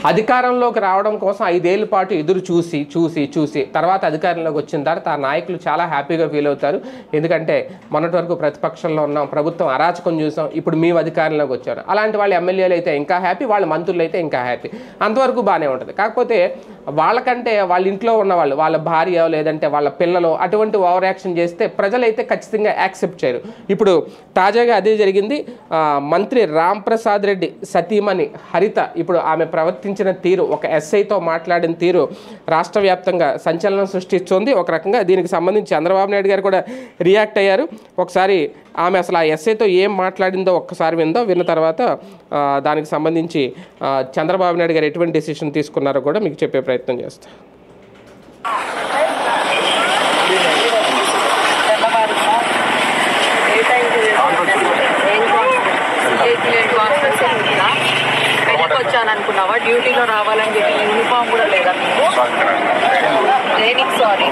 అధికారంలోకి రావడం కోసం 5 ఏళ్ల పాటు ఎదురు చూసి తర్వాత అధికారంలోకి వచ్చిన తర్వాత ఆ నాయకులు చాలా హ్యాపీగా ఫీల్ అవుతారు. ఎందుకంటే మొన్నటి వరకు ప్రతిపక్షంలో ఉన్నాం, ప్రభుత్వం అరాచకం చూసాం, ఇప్పుడు మేము అధికారంలోకి వచ్చారు. అలాంటి వాళ్ళు ఎమ్మెల్యేలు అయితే ఇంకా హ్యాపీ, వాళ్ళ మంత్రులు అయితే ఇంకా హ్యాపీ. అంతవరకు బాగానే ఉంటుంది. కాకపోతే వాళ్ళకంటే వాళ్ళ ఇంట్లో ఉన్నవాళ్ళు, వాళ్ళ భార్య లేదంటే వాళ్ళ పిల్లలు అటువంటి ఓవర్ యాక్షన్ చేస్తే ప్రజలైతే ఖచ్చితంగా యాక్సెప్ట్ చేయరు. ఇప్పుడు తాజాగా అదే జరిగింది. మంత్రి రాంప్రసాద్ రెడ్డి సతీమణి హరిత ఇప్పుడు ఆమె ప్రవర్తించిన తీరు, ఒక ఎస్ఐతో మాట్లాడిన తీరు రాష్ట్ర వ్యాప్తంగా సంచలనం సృష్టిస్తుంది. ఒక రకంగా దీనికి సంబంధించి చంద్రబాబు నాయుడు గారు కూడా రియాక్ట్ అయ్యారు. ఒకసారి ఆమె అసలు ఆ ఎస్ఐతో ఏం మాట్లాడిందో ఒక్కసారి విన్న తర్వాత దానికి సంబంధించి చంద్రబాబు నాయుడు గారు ఎటువంటి డెసిషన్ తీసుకున్నారో కూడా మీకు చెప్పే ప్రయత్నం చేస్తాను. వచ్చాను అనుకున్నావా? డ్యూటీలో రావాలని చెప్పి యూనిఫామ్ కూడా లేదా మీకు? దేనికి సారీ?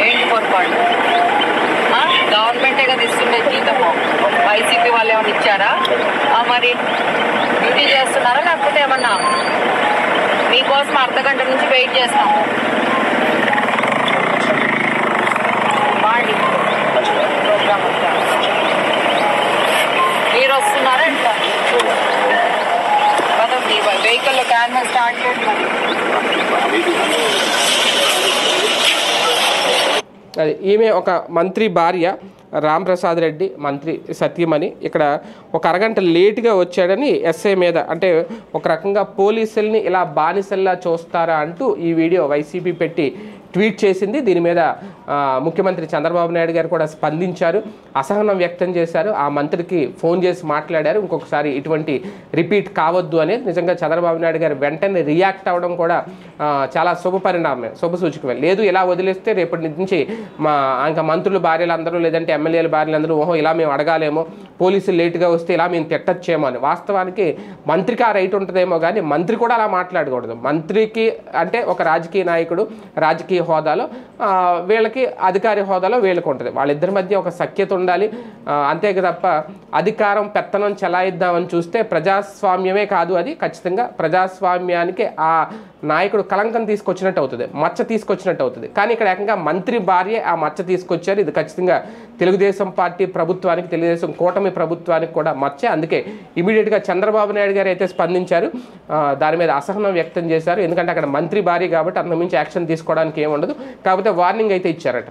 ఏంటి పొరపాటు? గవర్నమెంటే కదా ఇస్తుండే జీతము, వైసీపీ వాళ్ళు ఏమైనా ఇచ్చారా? మరి డ్యూటీ చేస్తున్నారా లేకపోతే ఏమన్నా? మీకోసం అర్ధగంట నుంచి వెయిట్ చేస్తాము. బాండి ప్రోగ్రామ్ వచ్చారు, మీరు వస్తున్నారా? ఎట్లా వెహికల్లో క్యాన్వస్ స్టార్ట్ చేయండి. అది ఈమె ఒక మంత్రి భార్య రాంప్రసాద్ రెడ్డి, మంత్రి సతీమణి. ఇక్కడ ఒక అరగంట లేటుగా వచ్చాడని ఎస్ఐ మీద, అంటే ఒక రకంగా పోలీసుల్ని ఇలా బానిసల్లా చూస్తారా అంటూ ఈ వీడియో వైసీపీ పెట్టి ట్వీట్ చేసింది. దీని మీద ముఖ్యమంత్రి చంద్రబాబు నాయుడు గారు కూడా స్పందించారు, అసహనం వ్యక్తం చేశారు, ఆ మంత్రికి ఫోన్ చేసి మాట్లాడారు. ఇంకొకసారి ఇటువంటి రిపీట్ కావద్దు అనేది నిజంగా చంద్రబాబు నాయుడు గారు వెంటనే రియాక్ట్ అవ్వడం కూడా చాలా శుభ సూచకమే. లేదు ఇలా వదిలేస్తే రేపటి నుంచి ఇంకా మంత్రుల భార్యలందరూ లేదంటే ఎమ్మెల్యేల భార్యలందరూ ఓహో ఇలా మేము అడగాలేమో, పోలీసులు లేటుగా వస్తే ఇలా మేము తిట్టచ్చేమో అని. వాస్తవానికి మంత్రికి ఆ రైట్ ఉంటుందేమో కానీ మంత్రి కూడా అలా మాట్లాడకూడదు. మంత్రికి అంటే ఒక రాజకీయ నాయకుడు రాజకీయ హోదాలో, వీళ్ళకి అధికారి హోదాలో వీళ్ళకి ఉంటుంది. వాళ్ళిద్దరి మధ్య ఒక సఖ్యత ఉండాలి. అంతే తప్ప అధికారం పెత్తనం చెలాయిద్దామని చూస్తే ప్రజాస్వామ్యమే కాదు, అది ఖచ్చితంగా ప్రజాస్వామ్యానికి ఆ నాయకుడు కలంకం తీసుకొచ్చినట్టు అవుతుంది, మచ్చ తీసుకొచ్చినట్టు అవుతుంది. కానీ ఇక్కడ ఏకంగా మంత్రి భార్య ఆ మచ్చ తీసుకొచ్చారు. ఇది ఖచ్చితంగా తెలుగుదేశం పార్టీ ప్రభుత్వానికి, తెలుగుదేశం కూటమి ప్రభుత్వానికి కూడా మచ్చే. అందుకే ఇమీడియట్గా చంద్రబాబు నాయుడు గారు అయితే స్పందించారు, దాని మీద అసహనం వ్యక్తం చేశారు. ఎందుకంటే అక్కడ మంత్రి భార్య కాబట్టి అంతకుమించి యాక్షన్ తీసుకోవడానికి ఏముండదు. కాకపోతే వార్నింగ్ అయితే ఇచ్చారట.